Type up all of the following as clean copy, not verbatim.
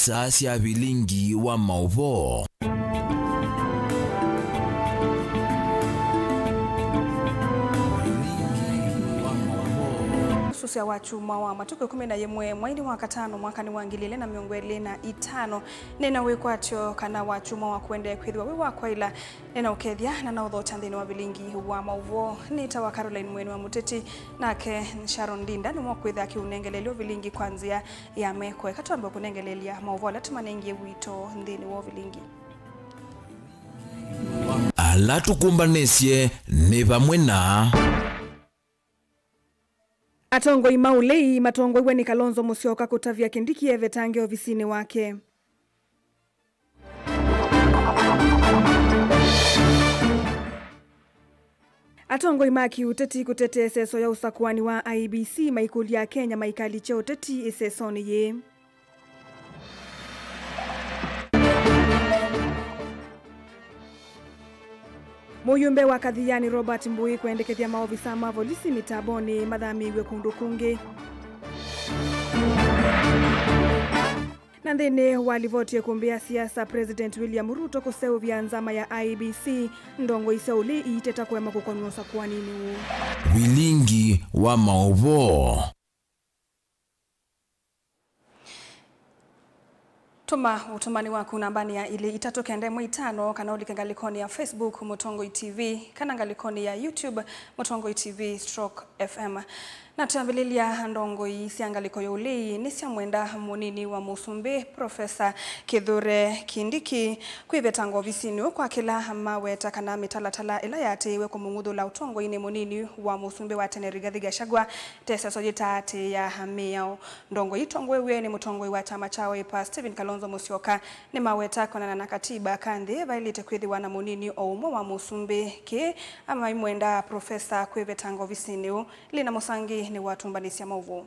Sasi ya vilingi wa mauvo. Susia wachuma wa matuko 11 mwezi wa 5 mwaka ni wangilile na miongwele na 5 nena wekwatyo kana wachuma wa kuende kwithwa wewa kwa ila nena ukethia na naudho chandini wa vilingi wa mauvo ni tawa Caroline Mweni wa Muteti nake Sharon Dinda ni mwakwitha kiunengelelio vilingi kwanzia ya mekwe katuamba kunengelelia mauvo latima nengie wito ndini wa vilingi ala tukumbanesye ni vamwe na Atongo imaulei matongo iwe ni Kalonzo Musyoka kutavia Kindiki evetange ofisini wake. Atongo imaki uteti kutete eseso ya usakuani wa IBC maikuli ya Kenya maikali che uteti esesoni ye. Muyumbe wa Kadhiani Robert Mbui kuendekethia maofisa mavolisi mitaboni madhamiwe kundukungi. Nandene walivotie kumbia siasa President William Ruto kuseu vya nzama ya IBC ndongo iseuli iteta kwema kukonuosa kuwa nini vilingi wa mauvo. Tuma utumani waku nambani ya ili itatokende mwitano kanauli kangalikoni ya Facebook Mutongoi TV kanangalikoni ya YouTube Mutongoi TV /FM na tuambililia ndongoi siangaliko ya ulei nisia mwenda munini wa Musumbi Profesa Kithure Kindiki kuivetango visini kwa kila maweta kana mitalatala ila yate iwe kumungudhu la utongo ini munini wa Musumbi wa Rigathi Gachagua tesa sojita ate ya hameo ndongo itongwe we ni mutongoi wa chama chawe pa Stephen Kalonzo Musyoka ni maweta kona na katiba kandi vailite kwithi wana munini o umo wa Musumbi ke ama imwenda Profesa kuivetango visini lina musangi ni watu mbanisia mauvu.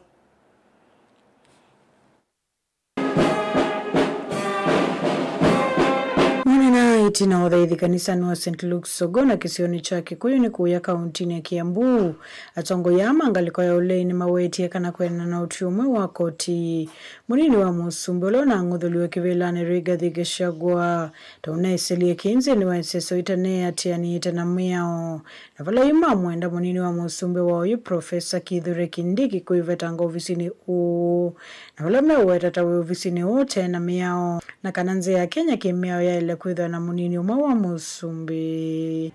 Itina odhaithi kanisani wa St. Luke's Sogona kisioni cha Kikuyu ni kuya kauntini ya Kiambu. Atongo ya mangaliko ya ulei ni maweti ya kana kwena na utiumwe wa koti. Munini wa Musumbi ulona ngudhuliwe kivelani Rigathi Gachagua. Tauna iseli ya kinzi ni wa nseso itane atiani itana miao. Na vala ima mwenda munini wa Musumbi wa uyu Profesa Kithure Kindiki kuivetanga ofisini u. Na vala mewe tatawe ofisini u tena miao. Na kananze ya Kenya kimiao ya ile kuidwa na munini umawa Musumbi.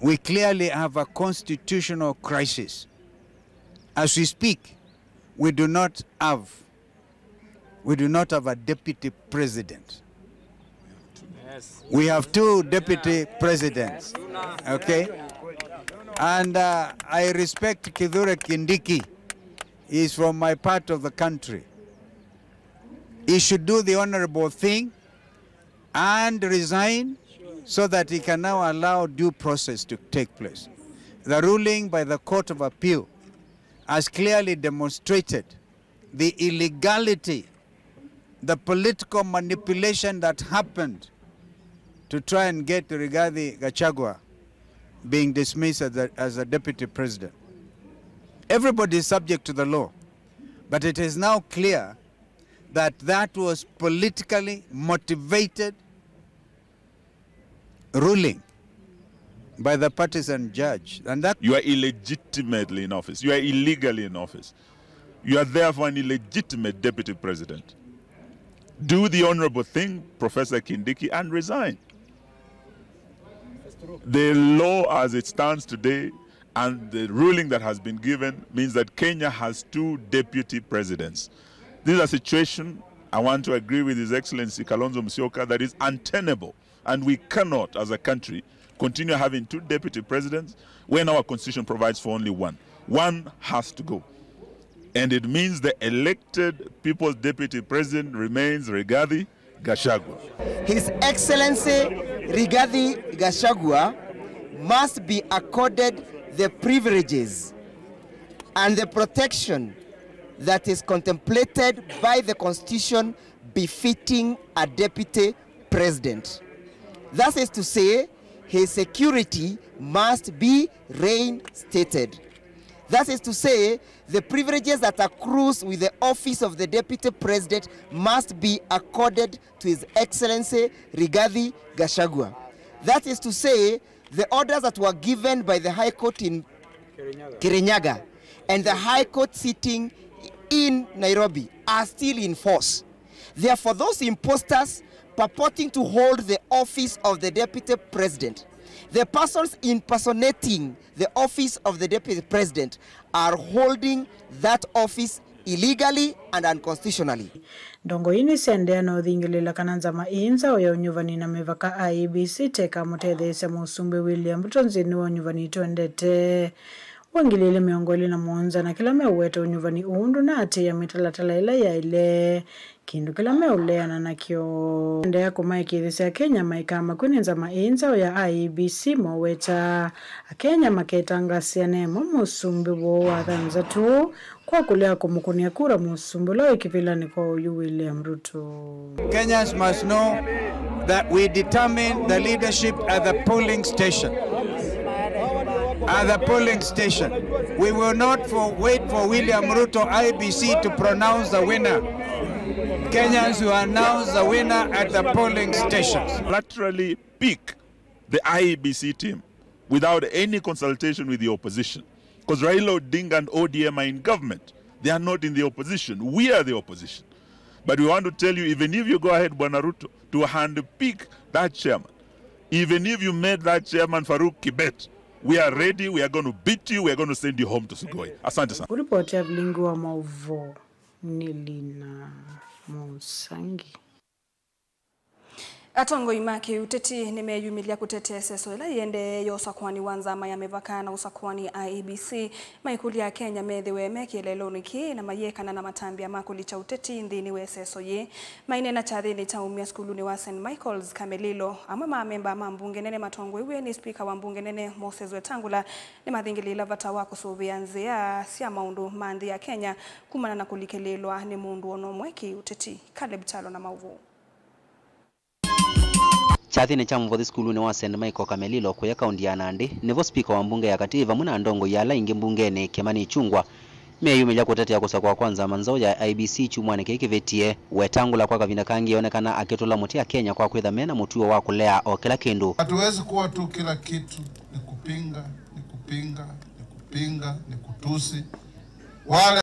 We clearly have a constitutional crisis. As we speak, we do not have a deputy president. We have two deputy presidents. Okay? And I respect Kithure Kindiki. He is from my part of the country. He should do the honorable thing and resign so that he can now allow due process to take place. The ruling by the Court of Appeal has clearly demonstrated the illegality, the political manipulation that happened to try and get Rigathi Gachagua being dismissed as a deputy president. Everybody is subject to the law, but it is now clear that that was politically motivated ruling by the partisan judge. And that you are illegitimately in office. You are illegally in office. You are therefore an illegitimate deputy president. Do the honorable thing, Professor Kindiki, and resign. The law as it stands today and the ruling that has been given means that Kenya has two deputy presidents. This is a situation, I want to agree with His Excellency Kalonzo Musyoka, that is untenable. And we cannot, as a country, continue having two deputy presidents when our constitution provides for only one. One has to go. And it means the elected people's deputy president remains Rigathi Gachagua. His Excellency Rigathi Gachagua must be accorded the privileges and the protection that is contemplated by the Constitution befitting a deputy president. That is to say, his security must be reinstated. That is to say, the privileges that accrues with the office of the Deputy President must be accorded to His Excellency Rigathi Gachagua. That is to say, the orders that were given by the High Court in Kirinyaga and the High Court sitting in Nairobi are still in force. Therefore, those imposters purporting to hold the office of the Deputy President, the persons impersonating the office of the Deputy President are holding that office illegally and unconstitutionally. Ndongo ini sende no thingilila kananza mainza oya unyuvani na mevaka IEBC teka mutethese musumbe William Ruto nzini wa unyuvani tuendete wangilile miongoli na muonza na kila meweta unyuvani uundu na ati ya mitalatala ila ya ile kindu kila meuleana na kio ndea kumaiki thisi ya Kenya maikama kuninza mainza oya IEBC moweta Kenya maketangasia nemo musumbe wo wathanza tu kwa kulea kumukunia kura musumbe lo ikipilani kwa uyu William Ruto. Kenyans must know that we determine the leadership at the polling station. At the polling station. We will not wait for William Ruto IEBC to pronounce the winner. Kenyans will announce the winner at the polling stations. Laterally pick the IEBC team without any consultation with the opposition. Because Raila Odinga and ODM are in government. They are not in the opposition. We are the opposition. But we want to tell you, even if you go ahead, Bwana Ruto, to hand-pick that chairman, even if you made that chairman Farouk Kibet, we are ready, we are going to beat you, we are going to send you home to Sugoi. Asante sana. Uripoti ya Vilingi wa Maovo Nilina Musangi. Atongo imaki uteti nimeyumilia kutetea seso ila yende yo sakwani wanzama ya mevakana usakwani IEBC maikuli ya Kenya methewe mekielelo niki na mayekana na matambi ya makuli cha uteti ndini we seso ye maine na chathini cha umia skuluni wa St. Michael's Kamelilo ama mamemba mambunge nene matongo iwe ni speaker wa mbunge nene Moses Wetangula ni mathingilila vata wako sovianzia siya maundu mandi ya Kenya kumana na kulikelelwa ni mundu ono mweki uteti Caleb Chalo na Mauvu. Chathini cha mvothi skuluni wa St. Michael Kamelilo kuya kaundi ya Nandi nivo speaker wa mbunge ya Kativa muna ndongo ya la ingi mbungeni Kimani Ichung'wah meyumilia kutetea kusakwa kwanza manzao ya IEBC chumwane kikivetie Wetangula kwa kavina kangi onekana akitola mutia Kenya kwa kwithamena mutuo wa kulea o kila kindu. Hatuwezi kuwa tu kila kitu ni kupinga, ni kutusi. Wale